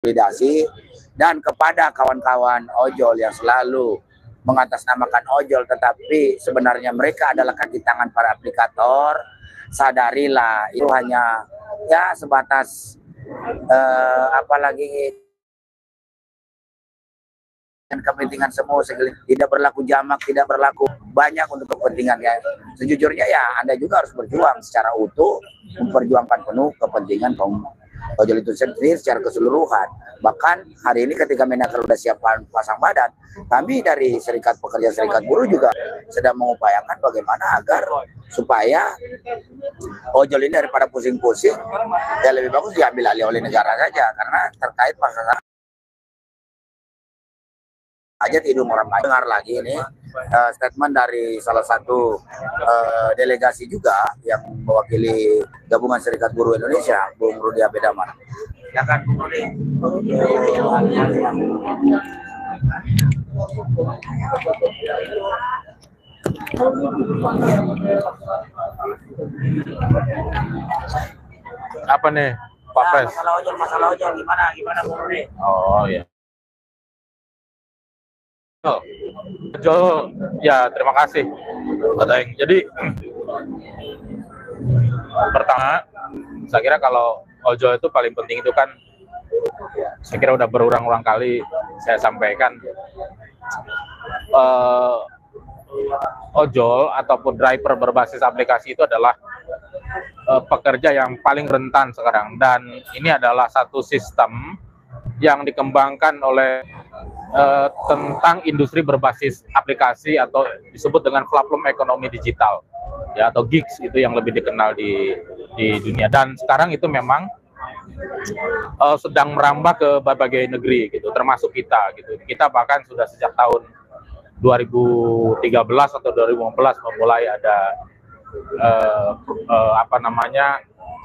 konsolidasi, dan kepada kawan-kawan ojol yang selalu mengatasnamakan ojol tetapi sebenarnya mereka adalah kaki tangan para aplikator, sadarilah itu hanya ya sebatas apalagi dan kepentingan semua, tidak berlaku jamak, tidak berlaku banyak untuk kepentingan ya. Sejujurnya ya Anda juga harus berjuang secara utuh, memperjuangkan penuh kepentingan kaum ojol itu sendiri secara keseluruhan. Bahkan hari ini ketika Menaker sudah siap pasang badan, kami dari Serikat Pekerja Serikat Buruh juga sedang mengupayakan bagaimana agar supaya ojol ini daripada pusing-pusing ya lebih bagus diambil alih oleh negara saja, karena terkait masalah aja tidur orang lain. Dengar lagi ini statement dari salah satu delegasi juga yang mewakili Gabungan Serikat Buruh Indonesia, Bung Rudi Abedaman. Ya kan, Bung Rudi? Apa nih, Pak Pres? Masalah ojol gimana Bung Rudi? Oh ya. Ojol, ya terima kasih. Jadi pertama, saya kira kalau ojol itu paling penting itu kan, saya kira udah berulang-ulang kali saya sampaikan, ojol ataupun driver berbasis aplikasi itu adalah pekerja yang paling rentan sekarang, dan ini adalah satu sistem yang dikembangkan oleh tentang industri berbasis aplikasi atau disebut dengan platform ekonomi digital ya, atau gigs itu yang lebih dikenal di dunia. Dan sekarang itu memang sedang merambah ke berbagai negeri gitu, termasuk kita gitu. Kita bahkan sudah sejak tahun 2013 atau 2015 memulai ada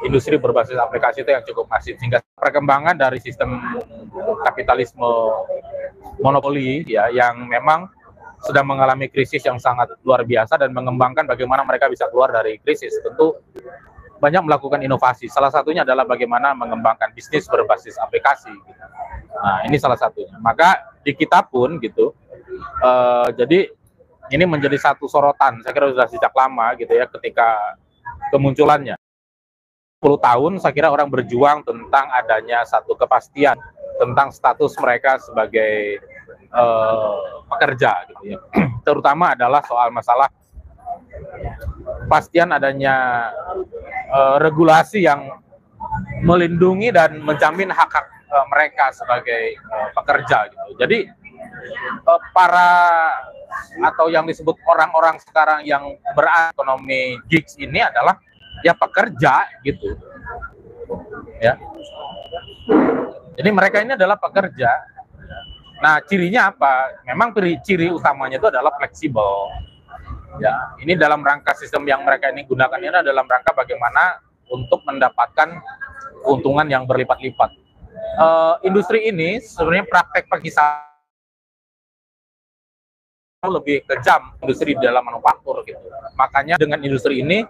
industri berbasis aplikasi itu yang cukup masif, sehingga perkembangan dari sistem kapitalisme monopoli ya yang memang sedang mengalami krisis yang sangat luar biasa dan mengembangkan bagaimana mereka bisa keluar dari krisis. Tentu banyak melakukan inovasi, salah satunya adalah bagaimana mengembangkan bisnis berbasis aplikasi gitu. Nah, ini salah satunya. Maka di kita pun gitu, jadi ini menjadi satu sorotan, saya kira sudah sejak lama gitu ya, ketika kemunculannya 10 tahun saya kira orang berjuang tentang adanya satu kepastian tentang status mereka sebagai pekerja gitu ya. Terutama adalah soal masalah kepastian adanya regulasi yang melindungi dan menjamin hak-hak mereka sebagai pekerja gitu. Jadi para atau yang disebut orang-orang sekarang yang berekonomi gigs ini adalah ya pekerja gitu ya. Jadi mereka ini adalah pekerja. Nah, cirinya apa? Memang ciri utamanya itu adalah fleksibel. Ya, ini dalam rangka sistem yang mereka ini gunakan ini dalam rangka bagaimana untuk mendapatkan keuntungan yang berlipat-lipat. Industri ini sebenarnya praktek perkisah lebih kejam industri di dalam manufaktur gitu. Makanya dengan industri ini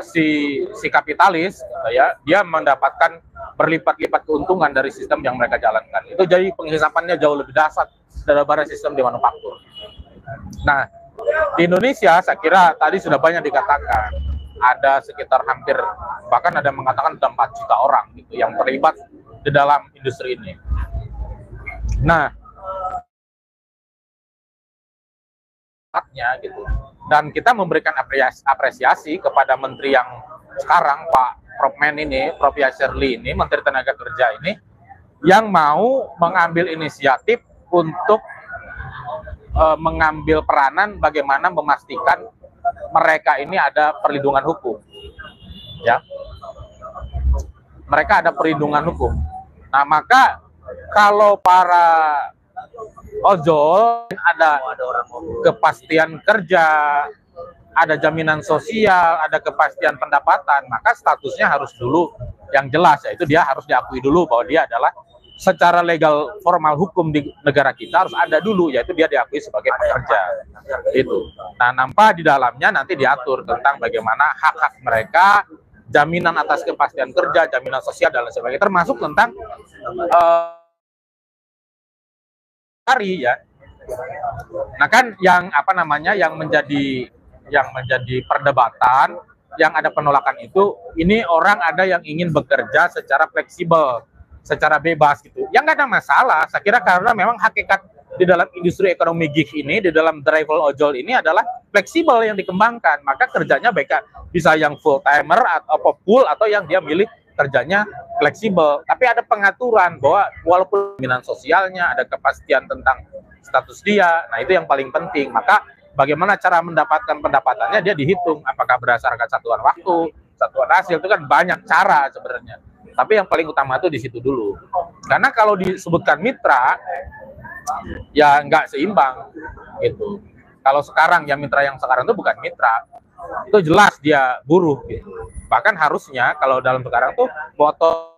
si kapitalis ya dia mendapatkan berlipat-lipat keuntungan dari sistem yang mereka jalankan. Itu jadi penghisapannya jauh lebih dahsyat daripada sistem di manufaktur. Nah, di Indonesia saya kira tadi sudah banyak dikatakan, ada sekitar hampir, bahkan ada mengatakan ada 4 juta orang gitu yang terlibat di dalam industri ini. Nah, gitu. Dan kita memberikan apresiasi kepada menteri yang sekarang, Pak Prof Men ini, Prof Yasserli ini, Menteri Tenaga Kerja ini, yang mau mengambil inisiatif untuk mengambil peranan bagaimana memastikan mereka ini ada perlindungan hukum, ya. Mereka ada perlindungan hukum. Nah, maka kalau para ojol ada kepastian kerja, ada jaminan sosial, ada kepastian pendapatan, maka statusnya harus dulu yang jelas, yaitu dia harus diakui dulu bahwa dia adalah secara legal formal hukum di negara kita harus ada dulu, yaitu dia diakui sebagai pekerja. Itu. Nah, nampak di dalamnya nanti diatur tentang bagaimana hak-hak mereka, jaminan atas kepastian kerja, jaminan sosial dan lain sebagainya, termasuk tentang hari ya. Nah kan yang apa namanya yang menjadi perdebatan, yang ada penolakan itu, ini orang ada yang ingin bekerja secara fleksibel, secara bebas gitu. Yang nggak ada masalah, saya kira karena memang hakikat di dalam industri ekonomi gig ini, di dalam travel ojol ini adalah fleksibel yang dikembangkan. Maka kerjanya baik bisa yang full timer atau full, atau yang dia milih kerjanya fleksibel. Tapi ada pengaturan bahwa walaupun jaminan sosialnya, ada kepastian tentang status dia. Nah itu yang paling penting. Maka bagaimana cara mendapatkan pendapatannya, dia dihitung apakah berdasarkan satuan waktu, satuan hasil. Itu kan banyak cara sebenarnya. Tapi yang paling utama itu di situ dulu. Karena kalau disebutkan mitra, ya nggak seimbang gitu. Kalau sekarang ya mitra yang sekarang itu bukan mitra, itu jelas dia buruh gitu. Bahkan harusnya kalau dalam sekarang tuh foto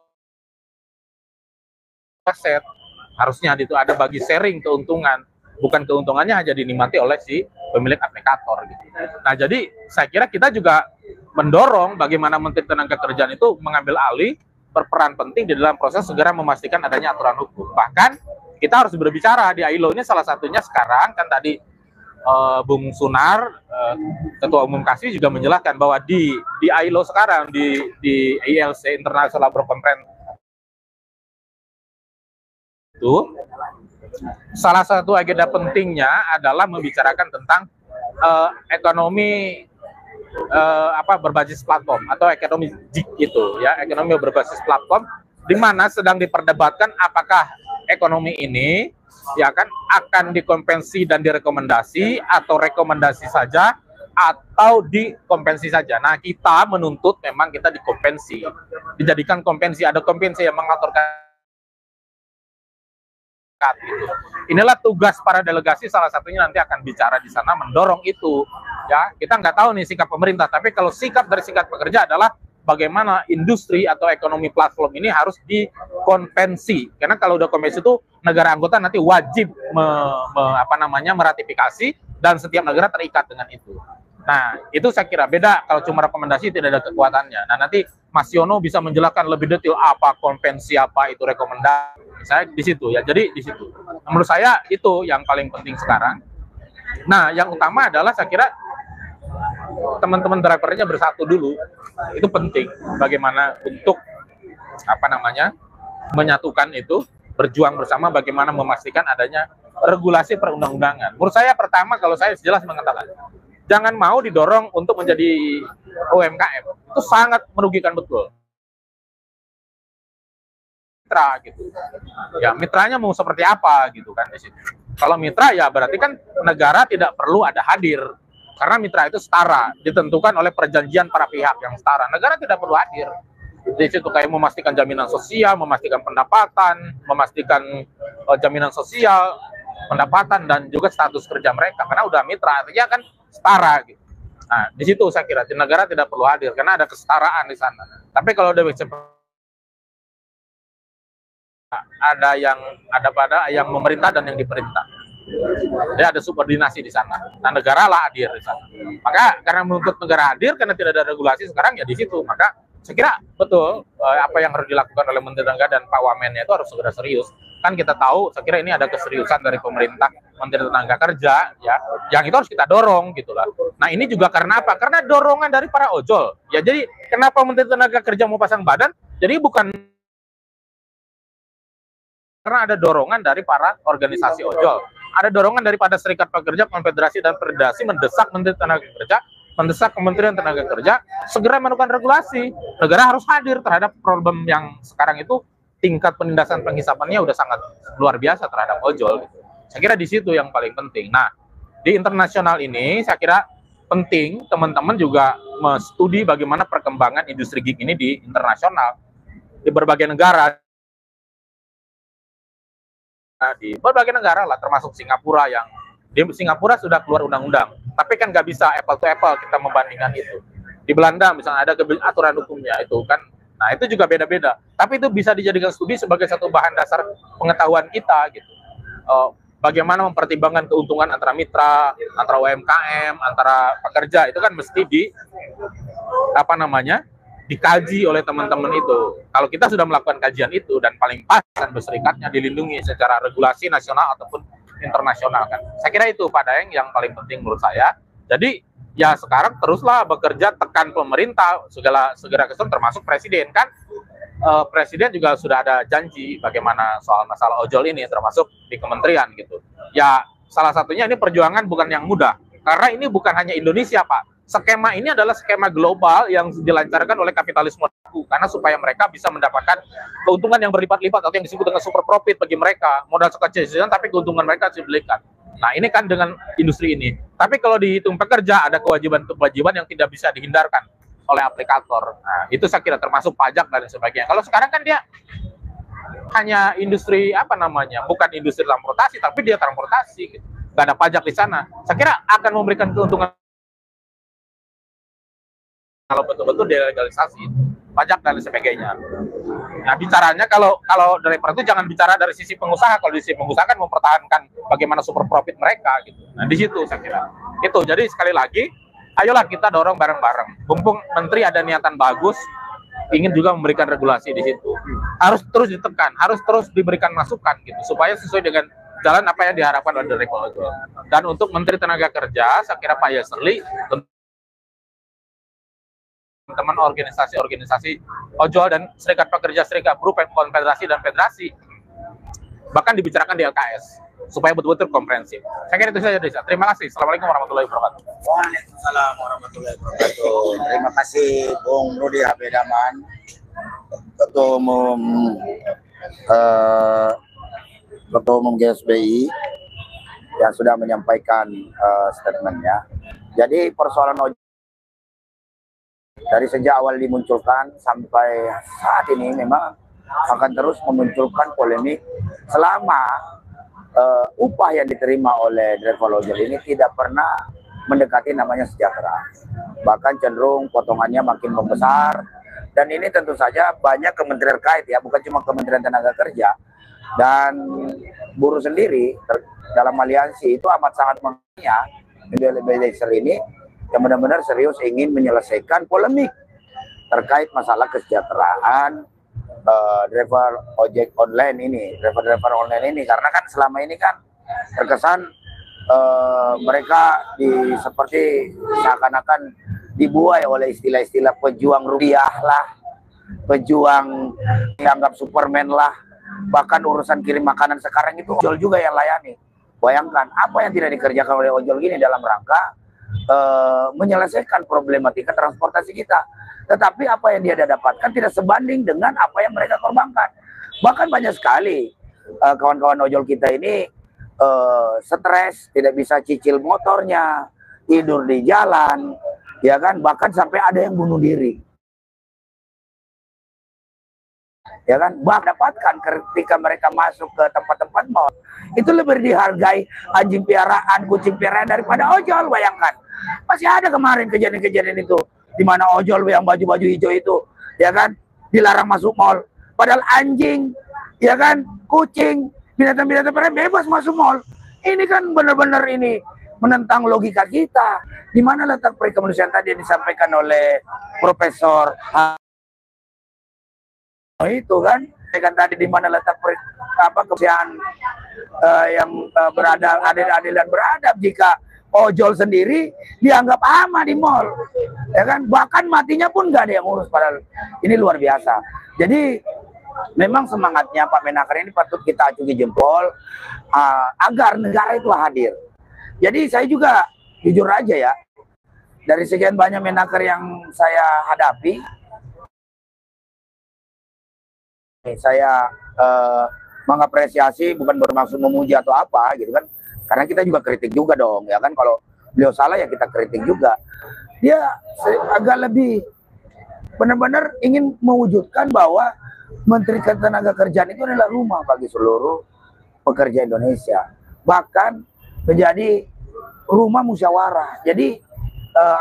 aset harusnya itu ada bagi sharing keuntungan, bukan keuntungannya hanya dinikmati oleh si pemilik aplikator gitu. Nah jadi saya kira kita juga mendorong bagaimana Menteri Tenagakerjaan itu mengambil alih, berperan penting di dalam proses segera memastikan adanya aturan hukum. Bahkan kita harus berbicara di ILO ini, salah satunya sekarang kan tadi Bung Sunar, Ketua Umum KASI juga menjelaskan bahwa di ILO sekarang, di ILC International Labour Conference itu, salah satu agenda pentingnya adalah membicarakan tentang ekonomi berbasis platform atau ekonomi gig gitu ya, ekonomi berbasis platform, di mana sedang diperdebatkan apakah ekonomi ini ya kan akan dikompensi dan direkomendasi, atau rekomendasi saja atau dikompensi saja. Nah kita menuntut memang kita dikompensi, dijadikan kompensi, ada kompensi yang mengaturkan gitu. Inilah tugas para delegasi, salah satunya nanti akan bicara di sana, mendorong itu ya. Kita nggak tahu nih sikap pemerintah, tapi kalau sikap dari serikat pekerja adalah bagaimana industri atau ekonomi platform ini harus dikonvensi. Karena kalau udah konvensi itu negara anggota nanti wajib meratifikasi, dan setiap negara terikat dengan itu. Nah, itu saya kira beda kalau cuma rekomendasi, tidak ada kekuatannya. Nah, nanti Mas Yono bisa menjelaskan lebih detail apa konvensi, apa itu rekomendasi. Saya di situ ya. Jadi di situ. Menurut saya itu yang paling penting sekarang. Nah, yang utama adalah saya kira teman-teman drivernya bersatu dulu. Itu penting bagaimana untuk menyatukan itu, berjuang bersama bagaimana memastikan adanya regulasi perundang-undangan. Menurut saya pertama, kalau saya jelas mengatakan jangan mau didorong untuk menjadi UMKM. Itu sangat merugikan betul. Mitra gitu. Ya, mitranya mau seperti apa gitu kan di situ. Kalau mitra ya berarti kan negara tidak perlu ada hadir. Karena mitra itu setara, ditentukan oleh perjanjian para pihak yang setara. Negara tidak perlu hadir. Di situ kayak memastikan jaminan sosial, memastikan pendapatan, memastikan jaminan sosial, pendapatan, dan juga status kerja mereka. Karena udah mitra, artinya kan setara gitu. Nah, di situ saya kira negara tidak perlu hadir karena ada kesetaraan di sana. Tapi kalau udah ada yang memerintah dan yang diperintah. Jadi ada subordinasi di sana. Nah, negara lah hadir di sana. Maka karena menuntut negara hadir karena tidak ada regulasi sekarang ya di situ. Maka saya kira betul apa yang harus dilakukan oleh Menteri Tenaga dan Pak Wamennya itu harus segera serius. Kan kita tahu, saya kira ini ada keseriusan dari pemerintah, Menteri Tenaga Kerja, ya, yang itu harus kita dorong gitulah. Nah ini juga karena apa? Karena dorongan dari para ojol. Ya jadi kenapa Menteri Tenaga Kerja mau pasang badan? Jadi bukan karena ada dorongan dari para organisasi ojol, ada dorongan daripada serikat pekerja, konfederasi dan federasi mendesak Menteri Tenaga Kerja, mendesak Kementerian Tenaga Kerja segera melakukan regulasi. Negara harus hadir terhadap problem yang sekarang itu. Tingkat penindasan penghisapannya udah sangat luar biasa terhadap ojol. Saya kira di situ yang paling penting. Nah, di internasional ini saya kira penting teman-teman juga studi bagaimana perkembangan industri gig ini di internasional, di berbagai negara, di berbagai negara lah, termasuk Singapura, yang di Singapura sudah keluar undang-undang. Tapi kan nggak bisa apple to apple kita membandingkan itu. Di Belanda misalnya ada aturan hukumnya itu kan. Nah, itu juga beda-beda. Tapi itu bisa dijadikan studi sebagai satu bahan dasar pengetahuan kita gitu. Bagaimana mempertimbangkan keuntungan antara mitra, antara UMKM, antara pekerja, itu kan mesti dikaji oleh teman-teman itu. Kalau kita sudah melakukan kajian itu dan paling pas dan berserikatnya dilindungi secara regulasi nasional ataupun internasional kan. Saya kira itu Pak Daeng yang paling penting menurut saya. Jadi ya sekarang teruslah bekerja, tekan pemerintah segera kesun, termasuk presiden kan. Presiden juga sudah ada janji bagaimana soal masalah ojol ini termasuk di kementerian gitu. Ya salah satunya ini perjuangan bukan yang mudah karena ini bukan hanya Indonesia Pak. Skema ini adalah skema global yang dilancarkan oleh kapitalisme karena supaya mereka bisa mendapatkan keuntungan yang berlipat-lipat atau yang disebut dengan super profit bagi mereka, modal sekecil-kecilan tapi keuntungan mereka dibelikan. Nah ini kan dengan industri ini. Tapi kalau dihitung pekerja ada kewajiban-kewajiban yang tidak bisa dihindarkan oleh aplikator. Nah itu saya kira termasuk pajak dan sebagainya. Kalau sekarang kan dia hanya industri apa namanya, bukan industri transportasi tapi dia transportasi, gitu. Nggak ada pajak di sana. Saya kira akan memberikan keuntungan kalau betul-betul delegalisasi pajak dan sebagainya. Nah, bicaranya kalau driver itu jangan bicara dari sisi pengusaha. Kalau di sisi pengusaha kan mempertahankan bagaimana super profit mereka gitu. Nah, di situ saya kira. Itu. Jadi sekali lagi, ayolah kita dorong bareng-bareng. Mumpung menteri ada niatan bagus, ingin juga memberikan regulasi di situ. Harus terus ditekan, harus terus diberikan masukan gitu supaya sesuai dengan jalan apa yang diharapkan oleh driver. Dan untuk Menteri Tenaga Kerja, saya kira Pak Yasli teman organisasi-organisasi ojol dan serikat pekerja, serikat buruh, konfederasi dan federasi bahkan dibicarakan di LKS supaya betul-betul komprehensif. Saya kira itu saja Desa. Terima kasih. Assalamualaikum warahmatullahi wabarakatuh. Waalaikumsalam warahmatullahi wabarakatuh. Terima kasih Bung Rudi Habedaman, Ketua Umum GSBI yang sudah menyampaikan statementnya. Jadi persoalan ojol dari sejak awal dimunculkan sampai saat ini memang akan terus memunculkan polemik selama upah yang diterima oleh driver ojol ini tidak pernah mendekati namanya sejahtera. Bahkan cenderung potongannya makin membesar dan ini tentu saja banyak kementerian terkait ya, bukan cuma Kementerian Tenaga Kerja dan buruh sendiri dalam aliansi itu amat sangat mengenai ini yang benar-benar serius ingin menyelesaikan polemik terkait masalah kesejahteraan driver ojek online ini, driver online ini, karena kan selama ini kan terkesan mereka seperti seakan-akan dibuai oleh istilah-istilah pejuang rupiah lah, pejuang dianggap Superman lah, bahkan urusan kirim makanan sekarang itu ojol juga yang layani. Bayangkan apa yang tidak dikerjakan oleh ojol gini dalam rangka menyelesaikan problematika transportasi kita. Tetapi apa yang dia dapatkan tidak sebanding dengan apa yang mereka korbankan. Bahkan banyak sekali kawan-kawan ojol kita ini stres, tidak bisa cicil motornya, tidur di jalan, ya kan, bahkan sampai ada yang bunuh diri. Ya kan, dapatkan ketika mereka masuk ke tempat-tempat mal itu lebih dihargai anjing piaraan, kucing piaraan daripada ojol. Bayangkan, masih ada kemarin kejadian-kejadian itu di mana ojol yang baju-baju hijau itu, ya kan, dilarang masuk mal, padahal anjing, ya kan, kucing, binatang-binatang bebas masuk mal. Ini kan benar-benar ini menentang logika kita. Di mana letak perikemanusiaan tadi yang disampaikan oleh Profesor itu kan tadi di mana letak kemanusiaan yang adil dan beradab jika ojol sendiri dianggap aman di mall, ya kan, bahkan matinya pun nggak ada yang urus, padahal ini luar biasa. Jadi memang semangatnya Pak Menaker ini patut kita acungi jempol agar negara itu hadir. Jadi saya juga jujur aja ya, dari sekian banyak Menaker yang saya hadapi, saya mengapresiasi, bukan bermaksud memuji atau apa gitu kan, karena kita juga kritik juga dong, ya kan, kalau beliau salah ya kita kritik juga. Dia agak lebih benar-benar ingin mewujudkan bahwa Menteri Ketenagakerjaan itu adalah rumah bagi seluruh pekerja Indonesia, bahkan menjadi rumah musyawarah. Jadi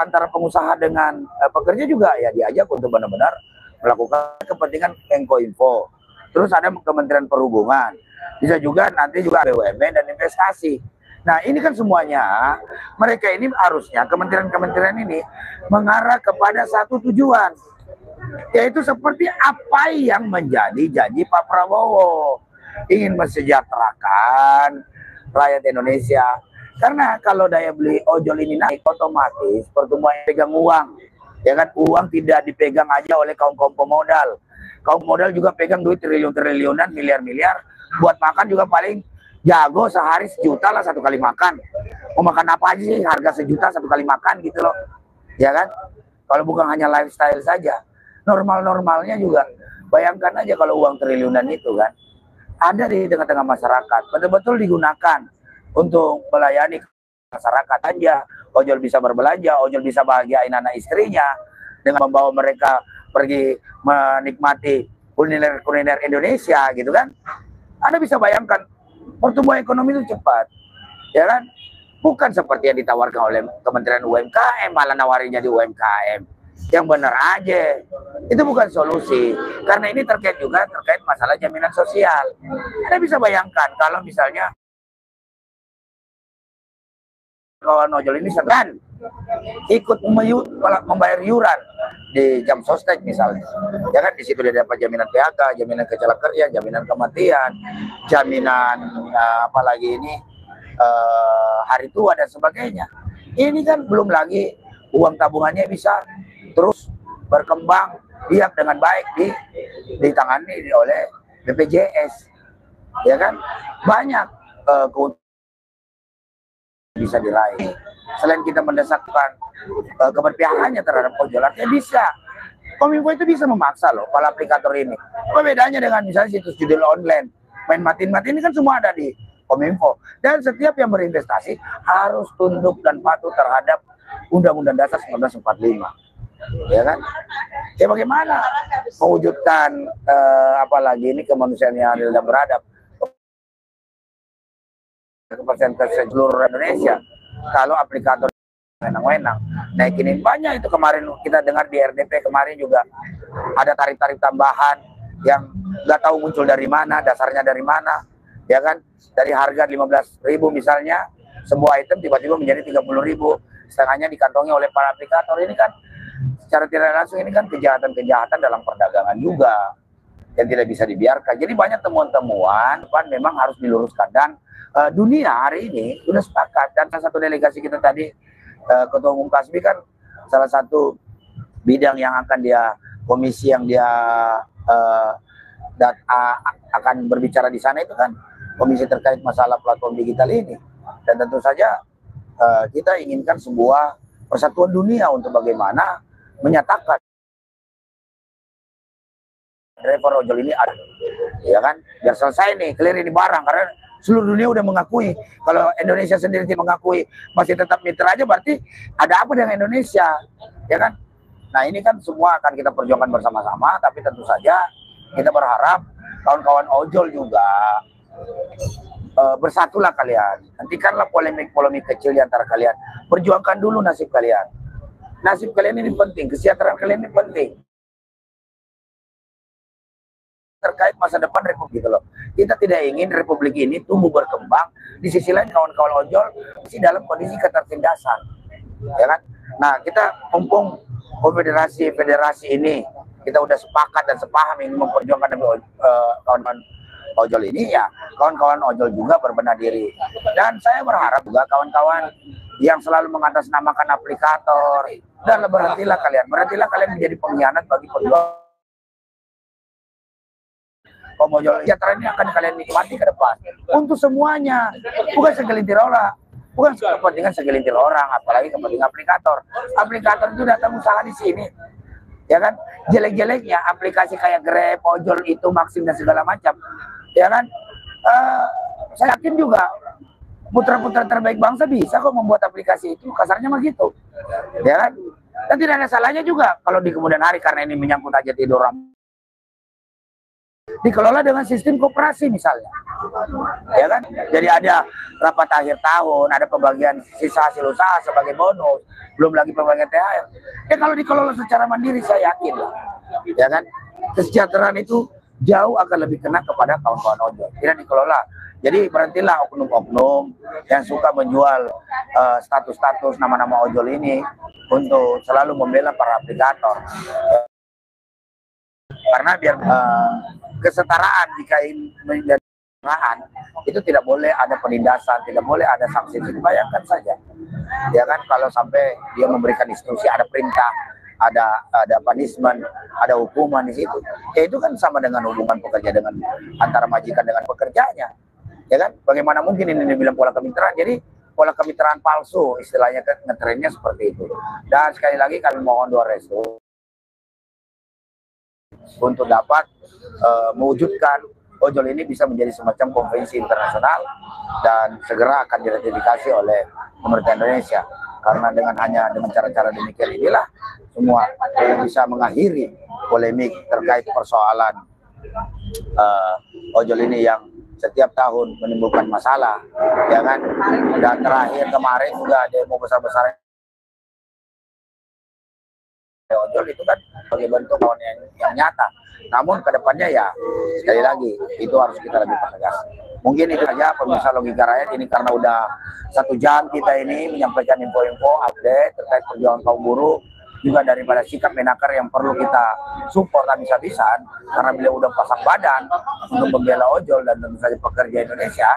antara pengusaha dengan pekerja juga ya diajak untuk benar-benar melakukan kepentingan Menkominfo. Terus ada Kementerian Perhubungan, bisa juga nanti juga BUMN dan investasi. Nah ini kan semuanya mereka ini harusnya kementerian-kementerian ini mengarah kepada satu tujuan, Yaitu seperti apa yang menjadi janji Pak Prabowo, ingin mensejahterakan rakyat Indonesia. Karena kalau daya beli ojol ini naik, otomatis pertumbuhan pegang uang, ya kan, uang tidak dipegang aja oleh kaum-kaum pemodal. Kaum modal juga pegang duit triliun-triliunan, miliar-miliar, buat makan juga paling jago sehari 1 juta lah 1 kali makan. Mau makan apa aja sih harga 1 juta 1 kali makan gitu loh, ya kan? Kalau bukan hanya lifestyle saja, normal-normalnya juga. Bayangkan aja kalau uang triliunan itu kan ada di tengah-tengah masyarakat, betul-betul digunakan untuk melayani masyarakat aja. Ojol bisa berbelanja, ojol bisa bahagiain anak istrinya dengan membawa mereka pergi menikmati kuliner Indonesia gitu kan. Anda bisa bayangkan pertumbuhan ekonomi itu cepat, ya kan? Bukan seperti yang ditawarkan oleh Kementerian UMKM, malah nawarinya di UMKM. Yang benar aja, itu bukan solusi. Karena ini terkait masalah jaminan sosial. Anda bisa bayangkan kalau misalnya kawan ojol ini sedang ikut membayar iuran di jam sostek misalnya, ya kan, di situ dia dapat jaminan PHK, jaminan kecelakaan kerja, jaminan kematian, jaminan apalagi ini hari tua dan sebagainya. Ini kan belum lagi uang tabungannya bisa terus berkembang biak dengan baik ditangani oleh BPJS, ya kan, banyak keuntungan bisa diraih. Selain kita mendesakkan keberpihakannya terhadap ojol, artinya bisa. Kominfo itu bisa memaksa loh para aplikator ini. Apa bedanya dengan misalnya situs judi online, main matiin-matiin, ini kan semua ada di Kominfo. Dan setiap yang berinvestasi harus tunduk dan patuh terhadap Undang-Undang Dasar 1945. Ya kan? Ya bagaimana mewujudkan apalagi ini kemanusiaan yang adil dan beradab kepercayaan ke seluruh Indonesia kalau aplikator wenang-wenang naikin banyak. Itu kemarin kita dengar di RDP kemarin juga ada tarif-tarif tambahan yang nggak tahu muncul dari mana, dasarnya dari mana, ya kan, dari harga 15.000 misalnya sebuah item tiba-tiba menjadi 30.000, setengahnya dikantongi oleh para aplikator. Ini kan secara tidak langsung ini kan kejahatan-kejahatan dalam perdagangan juga yang tidak bisa dibiarkan. Jadi banyak temuan-temuan memang harus diluruskan, dan dunia hari ini sudah sepakat. Dan salah satu delegasi kita tadi, Ketua Umum Kasbi kan salah satu bidang yang akan dia, komisi yang dia akan berbicara di sana itu kan komisi terkait masalah platform digital ini. Dan tentu saja kita inginkan sebuah persatuan dunia untuk bagaimana menyatakan driver ojol ini ada, ya kan, biar selesai nih, clear ini barang. Karena seluruh dunia udah mengakui, kalau Indonesia sendiri tidak mengakui, masih tetap mitra aja, berarti ada apa dengan Indonesia, ya kan? Nah ini kan semua akan kita perjuangkan bersama-sama, tapi tentu saja kita berharap kawan-kawan ojol juga bersatulah kalian, hentikanlah polemik-polemik kecil di antara kalian, perjuangkan dulu nasib kalian. Nasib kalian ini penting, kesejahteraan kalian ini penting terkait masa depan Republik gitu loh. Kita tidak ingin Republik ini tumbuh berkembang, di sisi lain kawan-kawan ojol masih dalam kondisi ketertindasan, ya kan? Nah kita mumpung federasi ini kita udah sepakat dan sepaham ingin memperjuangkan kawan-kawan ojol ini, ya kawan-kawan ojol juga berbenah diri. Dan saya berharap juga kawan-kawan yang selalu mengatasnamakan aplikator, dan berhentilah kalian menjadi pengkhianat bagi perjuangan ojol. Sejahtera ini akan kalian nikmati ke depan untuk semuanya, bukan segelintir orang, bukan kepentingan segelintir orang, apalagi kepentingan aplikator. Aplikator itu datang usaha di sini, ya kan, jelek-jeleknya aplikasi kayak Grab, ojol itu, Maxim dan segala macam, ya kan. Saya yakin juga putra-putra terbaik bangsa bisa kok membuat aplikasi itu, kasarnya mah gitu, ya kan. Dan tidak ada salahnya juga kalau di kemudian hari, karena ini menyangkut aja tidur orang, dikelola dengan sistem koperasi misalnya, ya kan. Jadi ada rapat akhir tahun, ada pembagian sisa hasil usaha sebagai bonus, belum lagi pembagian THR. Ya kalau dikelola secara mandiri, saya yakin lah, ya kan, kesejahteraan itu jauh akan lebih kena kepada kawan-kawan ojol. Tidak dikelola. Jadi berhentilah oknum-oknum yang suka menjual status-status nama-nama ojol ini untuk selalu membela para aplikator. Karena biar kesetaraan jika ini menjadi kesetaraan, itu tidak boleh ada penindasan, tidak boleh ada sanksi. Bayangkan saja, ya kan, kalau sampai dia memberikan instruksi, ada perintah, ada punishment, ada hukuman di situ. Ya itu kan sama dengan hubungan pekerja dengan antara majikan dengan pekerjanya. Ya kan? Bagaimana mungkin ini dibilang pola kemitraan? Jadi pola kemitraan palsu, istilahnya ngetrennya seperti itu. Dan sekali lagi kami mohon doa restu untuk dapat mewujudkan ojol ini bisa menjadi semacam konvensi internasional dan segera akan diratifikasi oleh pemerintah Indonesia. Karena hanya dengan cara-cara demikian inilah semua bisa mengakhiri polemik terkait persoalan ojol ini yang setiap tahun menimbulkan masalah, ya kan? Dan terakhir kemarin juga demo besar-besaran ojol itu kan sebagai bentuk lawan yang nyata. Namun kedepannya ya sekali lagi itu harus kita lebih pertegas. Mungkin itu saja pemirsa Logika Rakyat ini, karena udah 1 jam kita ini menyampaikan info-info update terkait perjuangan kaum buruh, juga daripada sikap Menaker yang perlu kita support habis-habisan karena beliau udah pasang badan untuk membela ojol dan tentu saja pekerja Indonesia.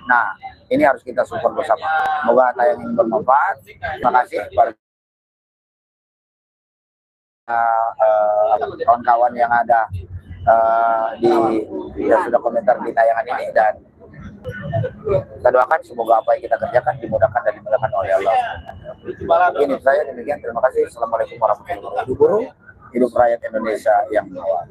Nah, ini harus kita support bersama. Semoga tayang ini bermanfaat. Terima kasih kepada kawan-kawan yang ada yang sudah komentar di tayangan ini, dan kita doakan semoga apa yang kita kerjakan dimudahkan dan dimudahkan oleh Allah. Ini saya demikian, terima kasih. Assalamualaikum warahmatullahi wabarakatuh. Hidup rakyat Indonesia yang bawah.